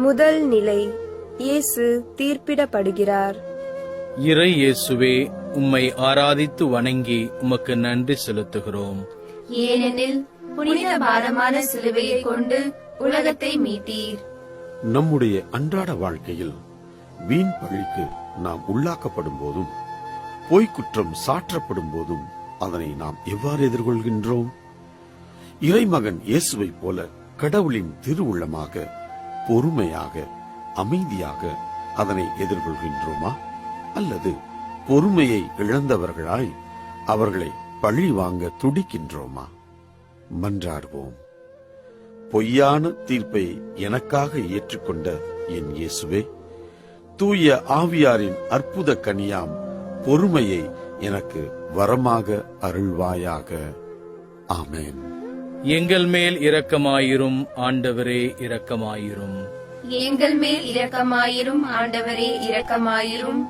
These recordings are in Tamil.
முதல் நிலை. இயேசு தீர்ப்பிடப்படுகிறார். இறை இயேசுவே, உம்மை ஆராதித்து வணங்கி உமக்கு நன்றி செலுத்துகிறோம். ஏனெனில் புனித பாரமான சிலுவையை கொண்டு உலகத்தை மீட்டீர். நம்முடைய அன்றாட வாழ்க்கையில் வீண் பழிக்கு நாம் உள்ளாக்கப்படும் போதும் பொய்க்குற்றம் சாற்றப்படும் போதும் அதனை நாம் எவ்வாறு எதிர்கொள்கின்றோம்? இறைமகன் இயேசுவை போல கடவுளின் திருவுள்ளமாக பொறுமையாக அமைதியாக அதனை எதிர்கொள்கின்றோமா? அல்லது பொறுமையை இழந்தவர்களாய் அவர்களை பழி வாங்க துடிக்கின்றோமா? மன்றாடுவோம். பொய்யான தீர்ப்பை எனக்காக ஏற்றுக்கொண்ட என் இயேசுவே, தூய ஆவியாரின் அற்புத கனியாம் பொறுமையை எனக்கு வரமாக அருள்வாயாக. ஆமென். எங்கள் மேல் இரக்கமாயிரும் ஆண்டவரே, இரக்கமாயிரும். எங்கள் மேல் இரக்கமாயிரும் ஆண்டவரே, இரக்கமாயிரும்.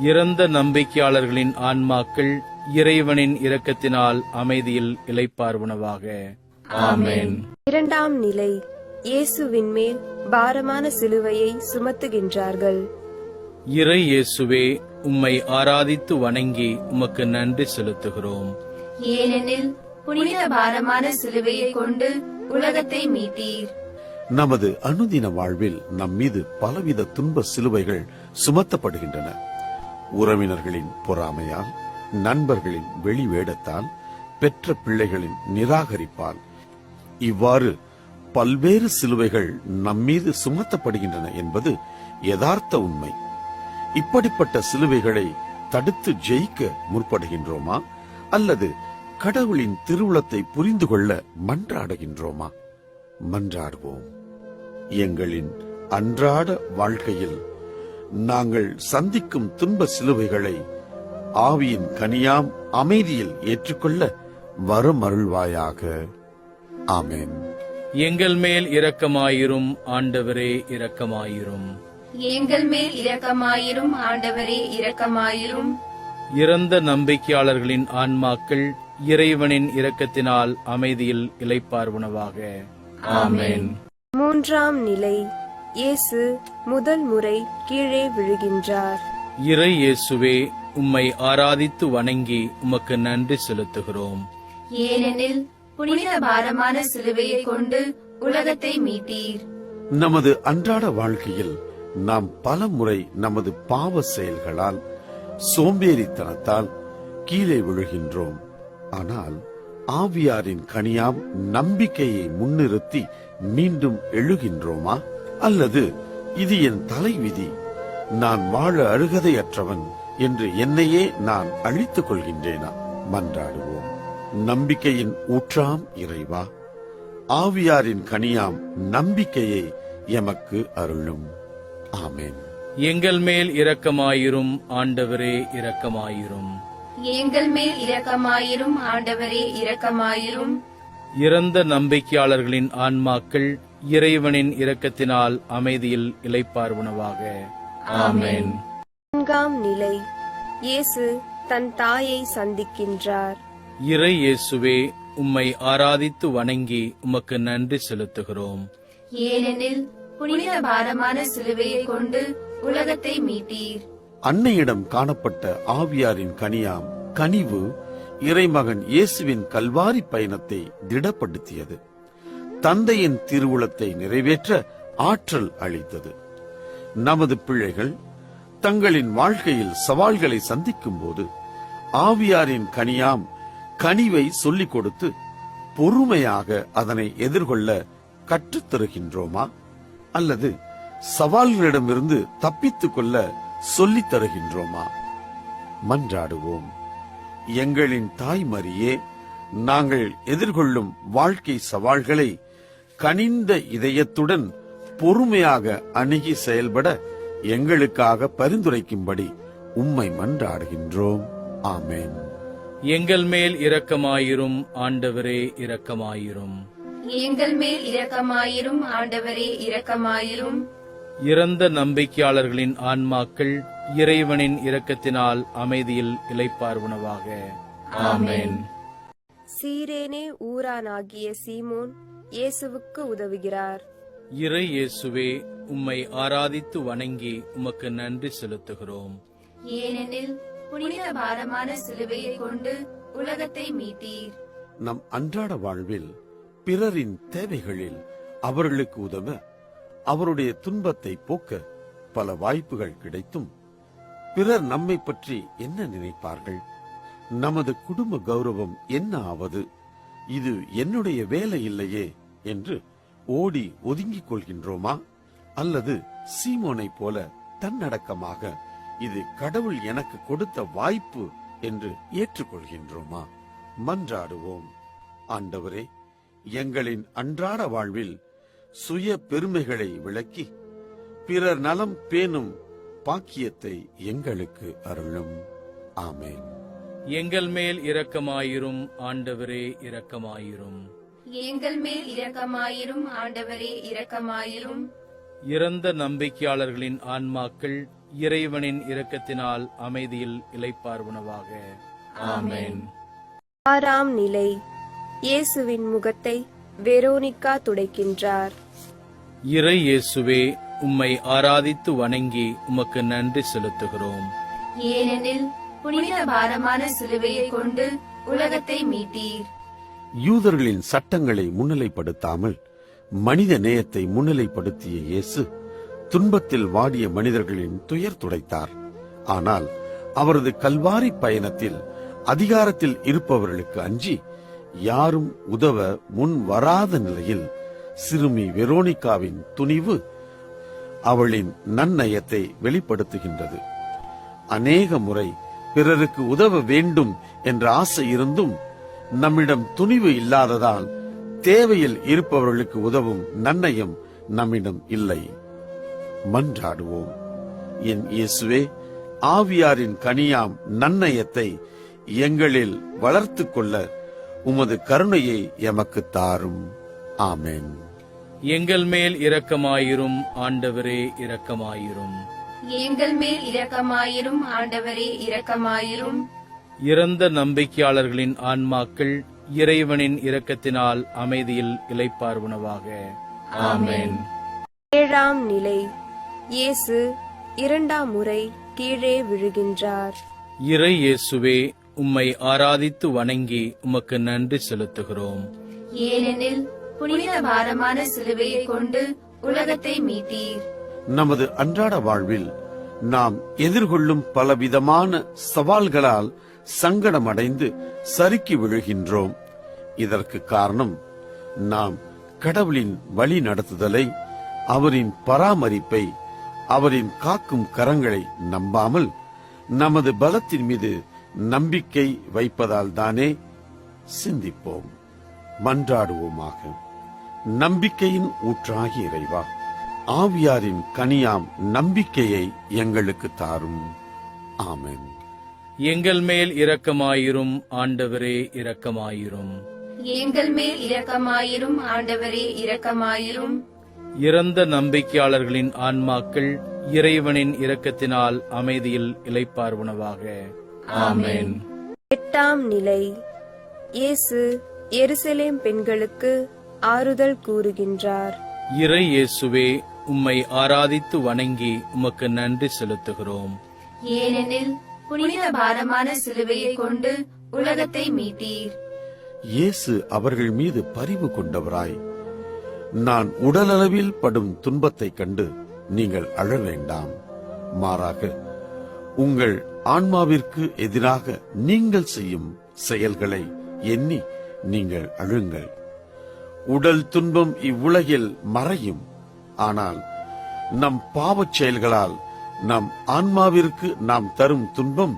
இறந்த நம்பிக்கையாளர்களின் ஆன்மாக்கள் இறைவனின் இரக்கத்தினால் அமைதியில் இளைப்பார்வனவாக. ஆமென். இரண்டாம் நிலை. இயேசுவின் மேல் பாரமான சிலுவையை சுமத்துகின்றார்கள். இறை இயேசுவே, உம்மை ஆராதித்து வணங்கி உமக்கு நன்றி செலுத்துகிறோம். ஏனெனில் புனித பாரமான சிலுவையை கொண்டு உலகத்தை மீட்டீர். நமது அனுதின வாழ்வில் நம்மீது பலவித துன்ப சிலுவைகள் சுமத்தப்படுகின்றன. உறவினர்களின் பொறாமையால், நண்பர்களின் வெளிவேடத்தால், பெற்ற பிள்ளைகளின் நிராகரிப்பால், இவ்வாறு பல்வேறு சிலுவைகள் நம்மீது சுமத்தப்படுகின்றன என்பது யதார்த்த உண்மை. இப்படிப்பட்ட சிலுவைகளை தடுத்து ஜெயிக்க முற்படுகின்றோமா? அல்லது கடவுளின் திருவுளத்தை புரிந்து கொள்ள மன்றாடுகின்றோமா? மன்றாடுவோம். எங்களின் அன்றாட வாழ்க்கையில் நாங்கள் சந்திக்கும் துன்ப சிலுவைகளை ஆவியின் கனியாம் அமைதியில் ஏற்றுக்கொள்ள வரமருள்வாயாக. ஆமென். எங்கள் மேல் இரக்கமாயிரும் ஆண்டவரே, இரக்கமாயிரும். எங்கள் மேல் இரக்கமாயிரும் ஆண்டவரே, இரக்கமாயிரும். இறந்த நம்பிக்கையாளர்களின் ஆன்மாக்கள் இறைவனின் இரக்கத்தினால் அமைதியில் இளைப்பார்வனவாக. ஆமென். மூன்றாம் நிலை. இயேசு முதல் முறை கீழே விழுகின்றார். இறை இயேசுவே, உம்மை ஆராதித்து வணங்கி உமக்கு நன்றி செலுத்துகிறோம். ஏனெனில் புனித பாரமான சிலுவையை கொண்டு உலகத்தை மீட்டீர். நமது அன்றாட வாழ்க்கையில் நாம் பல முறை நமது பாவ செயல்களால், சோம்பேறித்தனத்தால் கீழே விழுகின்றோம். ஆனால் ஆவியாரின் கனியாம் நம்பிக்கையை முன்னிறுத்தி மீண்டும் எழுகின்றோமா? அல்லது இது என் தலைவிதி, நான் வாழ அருகதையற்றவன் என்று என்னையே நான் அழித்துக் கொள்கின்றேனா? மன்றாடுவோம். நம்பிக்கையின் ஊற்றாம் இறைவா, ஆவியாரின் கனியாம் நம்பிக்கையை எமக்கு அருளும். ஆமென். எங்கள் மேல் இரக்கமாயிரும் ஆண்டவரே, இரக்கமாயிரும். எங்கள் மேல் இரக்கமாயிரும் ஆண்டவரே, இரக்கமாயிரும். இறந்த நம்பிக்கையாளர்களின் ஆன்மாக்கள் இறைவனின் இரக்கத்தினால் அமைதியில் இளைப்பார்வனவாக. ஆமென். நான்காம் நிலை. இயேசு தன் தாயை சந்திக்கின்றார். இறை இயேசுவே, உம்மை ஆராதித்து வணங்கி உமக்கு நன்றி செலுத்துகிறோம். ஏனெனில் புனித பாரமான சிலுவையை கொண்டு உலகத்தை மீட்டீர். அன்னையிடம் காணப்பட்ட ஆவியாரின் கனியாம் கனிவு இறைமகன் இயேசுவின் கல்வாரி பயணத்தை திடப்படுத்தியது. தந்தையின் திருவுளத்தை நிறைவேற்ற ஆற்றல் அளித்தது. நமது பிள்ளைகள் தங்களின் வாழ்க்கையில் சவால்களை சந்திக்கும் போது ஆவியாரின் கனியாம் கனிவை சொல்லிக் கொடுத்து பொறுமையாக அதனை எதிர்கொள்ள கற்றுத்தருகின்றோமா? அல்லது சவால்களிடமிருந்து தப்பித்துக் கொள்ள சொல்லித் தருகின்றோமா? மன்றாடுவோம். எங்களின் தாய்மரியே, நாங்கள் எதிர்கொள்ளும் வாழ்க்கை சவால்களை கனிந்த இதயத்துடன் பொறுமையாக அணுகி செயல்பட எங்களுக்காக பரிந்துரைக்கும்படி உம்மை மன்றாடுகின்றோம். ஆமென். எங்கள் மேல் இரக்கமாயிரும் ஆண்டவரே, இரக்கமாயிரும். எங்கள் மேல் இரக்கமாயிரும் ஆண்டவரே, இரக்கமாயிரும். இறந்த நம்பிக்கையாளர்களின் ஆன்மாக்கள் இறைவனின் இரக்கத்தினால் அமைதியில் இளைப்பார்வனவாக. ஆமென். சீரேனே ஊரானாகிய சீமோன் இயேசுவுக்கு உதவுகிறார். இறை இயேசுவே, உம்மை ஆராதித்து வணங்கி உமக்கு நன்றி செலுத்துகிறோம். ஏனெனில் புனித பாரமான சிலுவையை கொண்டு உலகத்தை மீட்டீர். நம் அன்றாட வாழ்வில் பிறரின் தேவைகளில் அவர்களுக்கு உதவ, அவருடைய துன்பத்தை போக்க பல வாய்ப்புகள் கிடைத்தும் பிறர் நம்மை பற்றி என்ன நினைப்பார்கள், நமது குடும்ப கௌரவம் என்ன ஆவது, இது என்னுடைய வேலை இல்லையே என்று ஓடி ஒதுங்கிக் கொள்கின்றோமா? அல்லது சீமோனை போல தன்னடக்கமாக இது கடவுள் எனக்கு கொடுத்த வாய்ப்பு என்று ஏற்றுக்கொள்கின்றோமா? மன்றாடுவோம். ஆண்டவரே, எங்களின் அன்றாட வாழ்வில் சுய பெருமைகளை விளக்கி பிறர் நலம் பேணும் பாக்கியத்தை எங்களுக்கு அருளும். ஆமென். எங்கள் மேல் இரக்கமாயிரும் ஆண்டவரே, இரக்கமாயிரும். எங்கள் மேல் இரக்கமாயிரும் ஆண்டவரே, இரக்கமாயிரும். இறந்த நம்பிக்கையாளர்களின் ஆன்மாக்கள் இறைவனின் இரக்கத்தினால் அமைதியில் இளைப்பாறுவனவாக. ஆமென். ஆறாம் நிலை. இயேசுவின் முகத்தை வெரோனிகா துடைக்கின்றார். இறை இயேசுவே, உம்மை ஆராதித்து வணங்கி உமக்கு நன்றி செலுத்துகிறோம். ஏனெனில் புனித பாரமான சிலுவையை கொண்டு உலகத்தை மீட்டீர். யூதர்களின் சட்டங்களை முன்னிலைப்படுத்தாமல் மனித நேயத்தை முன்னிலைப்படுத்திய இயேசு துன்பத்தில் வாடிய மனிதர்களின் துயர் துடைத்தார். ஆனால் அவரது கல்வாரி பயணத்தில் அதிகாரத்தில் இருப்பவர்களுக்கு அஞ்சி யாரும் உதவ முன் வராத நிலையில் சிறுமி வெரோனிகாவின் துணிவு அவளின் நன்னயத்தை வெளிப்படுத்துகின்றது. அநேக முறை பிறருக்கு உதவ வேண்டும் என்ற ஆசை இருந்தும் நம்மிடம் துணிவு இல்லாததால் தேவையில் இருப்பவர்களுக்கு உதவும் நன்னயம் நம்மிடம் இல்லை. மன்றாடுவோம். என் இயேசுவே, ஆவியாரின் கனியாம் நன்னயத்தை எங்களில் வளர்த்துக் கொள்ள உமது கருணையை எமக்கு தாரும். ஆமென். எங்கள் மேல் இரக்கமாயிரும் ஆண்டவரே, இரக்கமாயிரும். எங்கள் மேல் இரக்கமாயிரும் ஆண்டவரே, இரக்கமாயிரும். இறந்த நம்பிக்கையாளர்களின் ஆன்மாக்கள் இறைவனின் இரக்கத்தினால் அமைதியில் இளைப்பாறுவனவாக. ஆமென். ஏழாம் நிலை. இயேசு இரண்டாம் முறை கீழே விழுகின்றார். இறை இயேசுவே, உம்மை ஆராதித்து வணங்கி உமக்கு நன்றி செலுத்துகிறோம். ஏனெனில் புனித பாரமான சிலுவையை கொண்டு உலகத்தை மீட்டீர். நமது அன்றாட வாழ்வில் நாம் எதிர்கொள்ளும் பலவிதமான சவால்களால் சங்கடமடைந்து சறுக்கி விழுகின்றோம். இதற்கு காரணம் நாம் கடவுளின் வழி நடத்துதலை, அவரின் பராமரிப்பை, அவரின் காக்கும் கரங்களை நம்பாமல் நமது பலத்தின் மீது நம்பிக்கை வைப்பதால் தானே? சிந்திப்போம். மன்றாடுவோமாக. நம்பிக்கையின் ஊற்றாகி இறைவா, ஆவியாரின் கனியாம் நம்பிக்கையை எங்களுக்கு தாரும். ஆமென். எங்கள் மேல் இரக்கமாயிரும் ஆண்டவரே, இரக்கமாயிரும். எங்கள் மேல் இரக்கமாயிரும் ஆண்டவரே, இரக்கமாயிரும். இறந்த நம்பிக்கையாளர்களின் ஆன்மாக்கள் இறைவனின் இரக்கத்தினால் அமைதியில் இளைப்பாறுவனவாக. ஆமென். எட்டாம் நிலை. இயேசு எருசலேம் பெண்களுக்கு ஆறுதல் கூறுகின்றார். இறை இயேசுவே, உம்மை ஆராதித்து வணங்கி உமக்கு நன்றி செலுத்துகிறோம். ஏனெனில் புனித பாரமான சிலுவையை கொண்டு உலகத்தை மீட்டீர். இயேசு அவர்கள் மீது பரிவு கொண்டவராய், நான் உடலளவில் படும் துன்பத்தைக் கண்டு நீங்கள் அழ வேண்டாம், மாறாக உங்கள் ஆன்மாவிற்கு எதிராக நீங்கள் செய்யும் செயல்களை எண்ணி நீங்கள் அழுங்கள். உடல் துன்பம் இவ்வுலகில் மறையும், ஆனால் நம் பாவச் செயல்களால் நம் ஆன்மாவிற்கு நாம் தரும் துன்பம்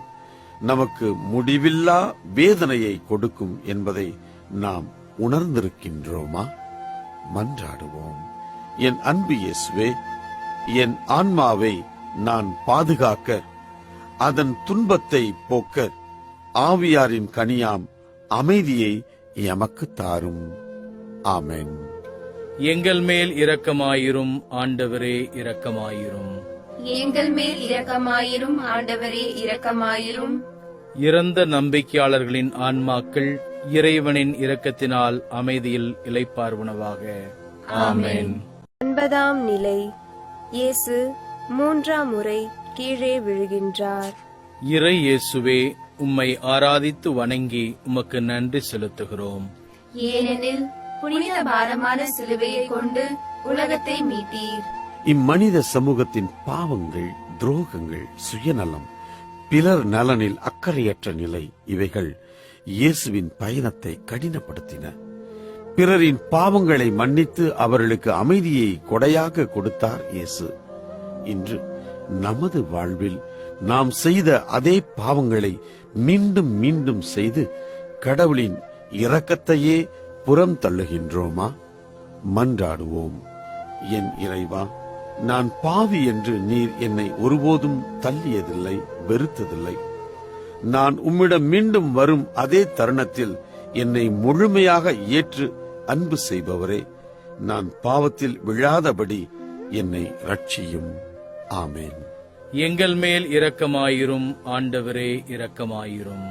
நமக்கு முடிவில்லா வேதனையை கொடுக்கும் என்பதை நாம் உணர்ந்திருக்கின்றோமா? மன்றாடுவோம். என் அன்பு இயேசுவே, என் ஆன்மாவை நான் பாதுகாக்க, அதன் துன்பத்தை போக்க ஆவியாரின் கனியாம் அமைதியை எமக்கு தாரும். ஆமென். எங்கள் மேல் இரக்கமாயிரும் ஆண்டவரே, இரக்கமாயிரும். எங்கள் மேல் இரக்கமாயிரும் ஆண்டவரே, இரக்கமாயிரும். இறந்த நம்பிக்கையாளர்களின் ஆன்மாக்கள் இறைவனின் இரக்கத்தினால் அமைதியில் இளைப்பாறுவனவாக. ஆமென். ஒன்பதாம் நிலை. இயேசு 3ஆம் முறை கீழே விழுகின்றார். இறை இயேசுவே, உம்மை ஆராதித்து வணங்கி உமக்கு நன்றி செலுத்துகிறோம். ஏனெனில் புனித பாரமான சிலுவையை கொண்டு உலகத்தை மீட்டீர். இம்மனித சமூகத்தின் பாவங்கள், துரோகங்கள், சுயநலம், பிறர் நலனில் அக்கறையற்ற நிலை, இவைகள் இயேசுவின் பயணத்தை கடினப்படுத்தின. பிறரின் பாவங்களை மன்னித்து அவர்களுக்கு அமைதியை கொடையாக கொடுத்தார் இயேசு. இன்று நமது வாழ்வில் நாம் செய்த அதே பாவங்களை மீண்டும் மீண்டும் செய்து கடவுளின் இரக்கத்தையே புறம் தள்ளுகின்றோமா? மன்றாடுவோம். என் இறைவா, நான் பாவி என்று நீர் என்னை ஒருபோதும் தள்ளியதில்லை, வெறுத்ததில்லை. நான் உம்மிடம் மீண்டும் வரும் அதே தருணத்தில் என்னை முழுமையாக ஏற்று அன்பு செய்பவரே, நான் பாவத்தில் விழாதபடி என்னை ரட்சியும். ஆமேன். எங்கள் மேல் இரக்கமாயிரும் ஆண்டவரே, இரக்கமாயிரும்.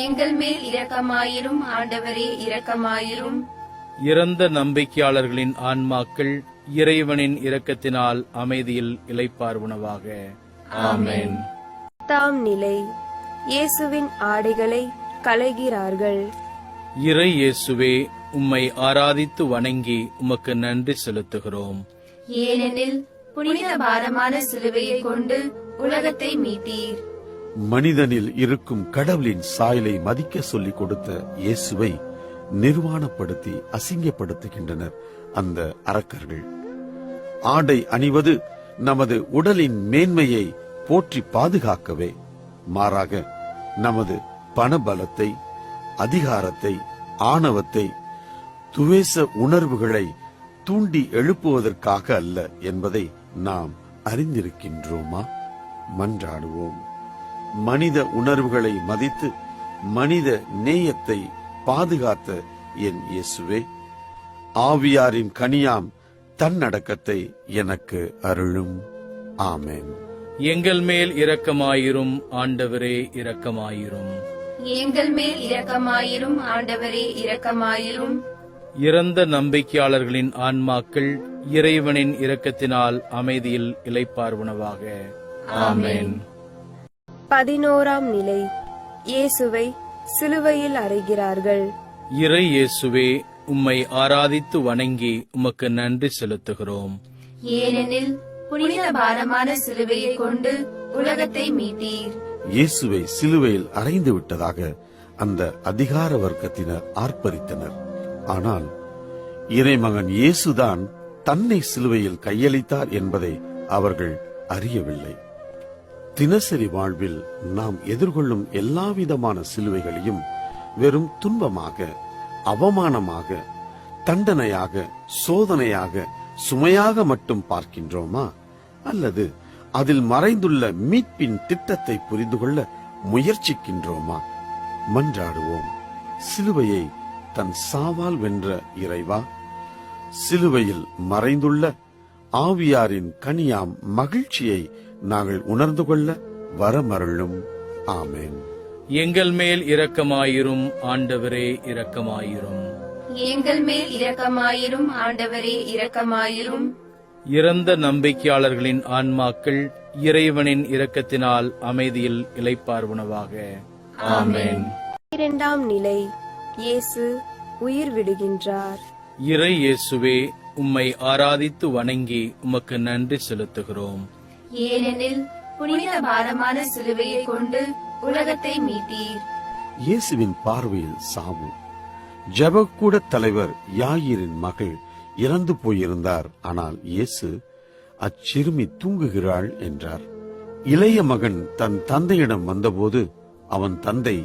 எங்கள் மேல் இரக்கமாயிரும் ஆண்டவரே, இரக்கமாயிரும். இறந்த நம்பிக்கையாளர்களின் ஆன்மாக்கள் இறைவனின் இரக்கத்தினால் அமைதியில் இளைப்பார்வனவாக. ஆமென். 10ஆம் நிலை. இயேசுவின் ஆடைகளை களைகிறார்கள். இறை இயேசுவே, உம்மை ஆராதித்து வணங்கி உமக்கு நன்றி செலுத்துகிறோம். ஏனெனில் புனித பாரமான சிலுவையை கொண்டு உலகத்தை மீட்டீர். மனிதனில் இருக்கும் கடவுளின் சாயலை மதிக்க சொல்லிக் கொடுத்த இயேசுவை நிர்வாணப்படுத்தி அசிங்கப்படுத்துகின்றனர் அந்த அரக்கர்கள். ஆடை அணிவது நமது உடலின் மேன்மையை போற்றி பாதுகாக்கவே, மாறாக நமது பணபலத்தை, அதிகாரத்தை, ஆணவத்தை, துவேச உணர்வுகளை தூண்டி எழுப்புவதற்காக அல்ல என்பதை நாம் அறிந்திருக்கின்றோமா? மன்றாடுவோம். மனித உணர்வுகளை மதித்து மனித நேயத்தை பாதுகாத்த என் இயேசுவே, ஆவியாரின் கனியாம் தன்னடக்கத்தை எனக்கு அருளும். ஆமென். எங்கள் மேல் இரக்கமாயிரும் ஆண்டவரே, இரக்கமாயிரும். எங்கள் மேல் இரக்கமாயிரும் ஆண்டவரே, இரக்கமாயிரும். இறந்த நம்பிக்கையாளர்களின் ஆன்மாக்கள் இறைவனின் இரக்கத்தினால் அமைதியில் இளைப்பார்வனவாக. ஆமென். 11ஆம் நிலை. இயேசுவை சிலுவையில் அறைகிறார்கள். இறை இயேசுவே, உம்மை ஆராதித்து வணங்கி உமக்கு நன்றி செலுத்துகிறோம். ஏனெனில் புனித பாரமான சிலுவையை கொண்டு உலகத்தை மீட்டீர். இயேசுவை சிலுவையில் அறைந்து விட்டதாக அந்த அதிகார வர்க்கத்தினர் ஆர்ப்பரித்தனர். ஆனால் இறைமகன் இயேசுதான் தன்னை சிலுவையில் கையளித்தார் என்பதை அவர்கள் அறியவில்லை. தினசரி வாழ்வில் நாம் எதிர்கொள்ளும் எல்லாவிதமான சிலுவைகளையும் வெறும் துன்பமாக, அவமானமாக, தண்டனையாக, சோதனையாக, சுமையாக மட்டும் பார்க்கின்றோமா? அல்லது அதில் மறைந்துள்ள மீட்பின் திட்டத்தை புரிந்து கொள்ள முயற்சிக்கின்றோமா? மன்றாடுவோம். சிலுவையை தன் சாவால் வென்ற இறைவா, சிலுவையில் மறைந்துள்ள ஆவியாரின் கனியாம் மகிழ்ச்சியை நாங்கள் உணர்ந்து கொள்ள வரமருளும். ஆமென். எங்கள் மேல் இரக்கமாயிரும் ஆண்டவரே, இரக்கமாயிரும். எங்கள் மேல் இரக்கமாயிரும் ஆண்டவரே, இரக்கமாயிரும். இறந்த நம்பிக்கையாளர்களின் ஆன்மாக்கள் இறைவனின் இரக்கத்தினால் அமைதியில் இளைப்பார்வனவாக. ஆமென். 12ஆம் நிலை. இயேசு உயிர் விடுகின்றார். இறை இயேசுவே, உம்மை ஆராதித்து வணங்கி உமக்கு நன்றி செலுத்துகிறோம். ஏனெனில் புனித பாரமான சிலுவையை கொண்டு உலகத்தை மீட்டீர். இயேசுவின் பார்வையில் சாவு. ஜெபக்கூட தலைவர் யாயிரின் மகள் இறந்து போயிருந்தார். ஆனால் இயேசு அச்சிறுமி தூங்குகிறாள் என்றார். இளைய மகன் தன் தந்தையிடம் வந்தபோது அவன் தந்தை,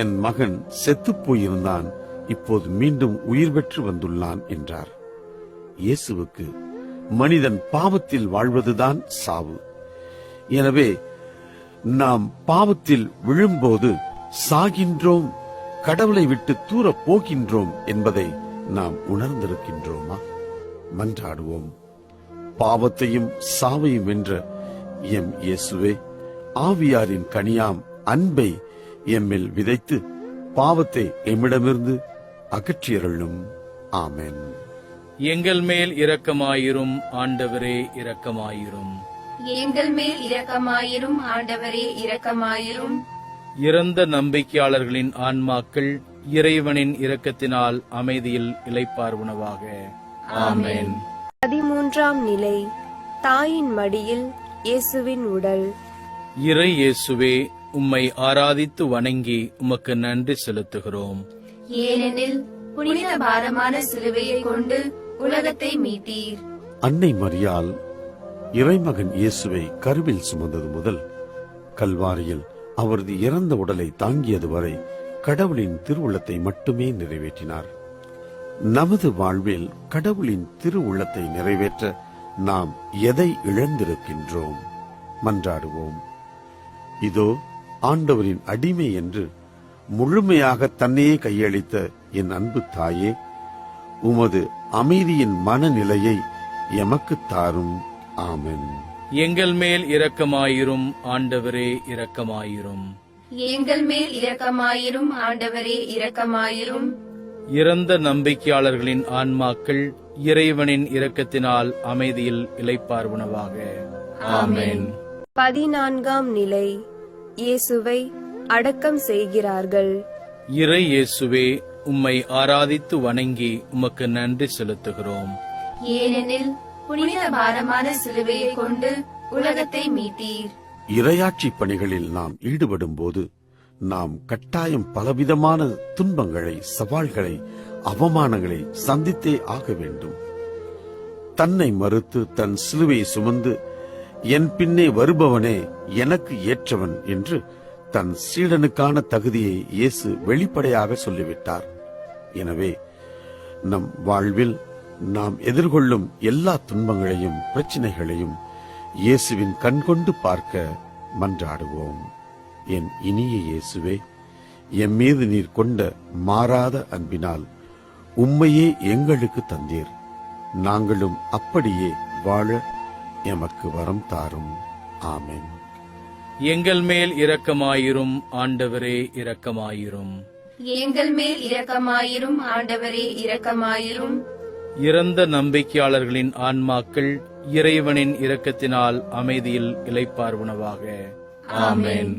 என் மகன் செத்துப் போயிருந்தான், இப்போது மீண்டும் உயிர் பெற்று வந்துள்ளான் என்றார். இயேசுவுக்கு மனிதன் பாவத்தில் வாழ்வதுதான் சாவு. எனவே நாம் பாவத்தில் விழும்போது சாகின்றோம், கடவுளை விட்டு தூர போகின்றோம் என்பதை நாம் உணர்ந்திருக்கின்றோமா? மன்றாடுவோம். பாவத்தையும் சாவையும் வென்ற எம் இயேசுவே, ஆவியாரின் கனியாம் அன்பை எம்மில் விதைத்து பாவத்தை எம்மிடமிருந்து அகற்றியருளும். ஆமென். எங்கள் மேல் இரக்கமாயிரும் ஆண்டவரே இரக்கமாயிரும். எங்கள் மேல் இரக்கமாயிரும் ஆண்டவரே இரக்கமாயிரும். இறந்த நம்பிக்கையாளர்களின் ஆன்மாக்கள் இறைவனின் இரக்கத்தினால் அமைதியில் இளைப்பாறுவனவாக. ஆமென். 13ஆம் நிலை தாயின் மடியில் இயேசுவின் உடல். இறை இயேசுவே, உம்மை ஆராதித்து வணங்கி உமக்கு நன்றி செலுத்துகிறோம். ஏனெனில் புனித பாரமான சிலுவையை கொண்டு உலகத்தை மீட்டீர். அன்னை மரியாள் இறைமகன் இயேசுவை கருவில் சுமந்தது முதல் கல்வாரியில் அவரது இறந்த உடலை தாங்கியது வரை கடவுளின் திருவுள்ளத்தை மட்டுமே நிறைவேற்றினார். நமது வாழ்வில் கடவுளின் திருவுள்ளத்தை நிறைவேற்ற நாம் எதை இழந்திருக்கின்றோம்? மன்றாடுவோம். இதோ ஆண்டவரின் அடிமை என்று முழுமையாக தன்னையே கையளித்த என் அன்பு தாயே, உமது அமைதியின் மனநிலையை எமக்கு தாரும். ஆமென். எங்கள் மேல் இரக்கமாயிரும் ஆண்டவரே இரக்கமாயிரும். எங்கள் மேல் இரக்கமாயிரும் ஆண்டவரே இரக்கமாயிரும். இறந்த நம்பிக்கையாளர்களின் ஆன்மாக்கள் இறைவனின் இரக்கத்தினால் அமைதியில் இளைப்பாறுவனவாக. ஆமென். 14ஆம் நிலை இயேசுவை அடக்கம் செய்கிறார்கள். இறை இயேசுவே, உம்மை ஆராதித்து வணங்கி உமக்கு நன்றி செலுத்துகிறோம். ஏனெனில் புனித பாரமான சிலுவையை கொண்டு உலகத்தை மீட்டீர். இறையாட்சி பணிகளில் நாம் ஈடுபடும் போது நாம் கட்டாயம் பலவிதமான துன்பங்களை, சவால்களை, அவமானங்களை சந்தித்தே ஆக வேண்டும். தன்னை மறுத்து தன் சிலுவையை சுமந்து என் பின்னே வருபவனே எனக்கு ஏற்றவன் என்று தன் சீடனுக்கான தகுதியை இயேசு வெளிப்படையாக சொல்லிவிட்டார். எனவே நம் வாழ்வில் நாம் எதிர்கொள்ளும் எல்லா துன்பங்களையும் பிரச்சனைகளையும் இயேசுவின் கண்கொண்டு பார்க்க மன்றாடுவோம். என் இனிய இயேசுவே, எம் மீது நீர் கொண்ட மாறாத அன்பினால் உம்மையே எங்களுக்கு தந்தீர். நாங்களும் அப்படியே வாழ எமக்கு வரம் தாரும். ஆமென். எங்கள் மேல் இரக்கமாயிரும் ஆண்டவரே இரக்கமாயிரும். எங்கள் மேல் இரக்கமாயிரும் ஆண்டவரே இரக்கமாயிரும். இறந்த நம்பிக்கையாளர்களின் ஆன்மாக்கள் இறைவனின் இரக்கத்தினால் அமைதியில் இளைப்பாறுவனவாக. ஆமென்.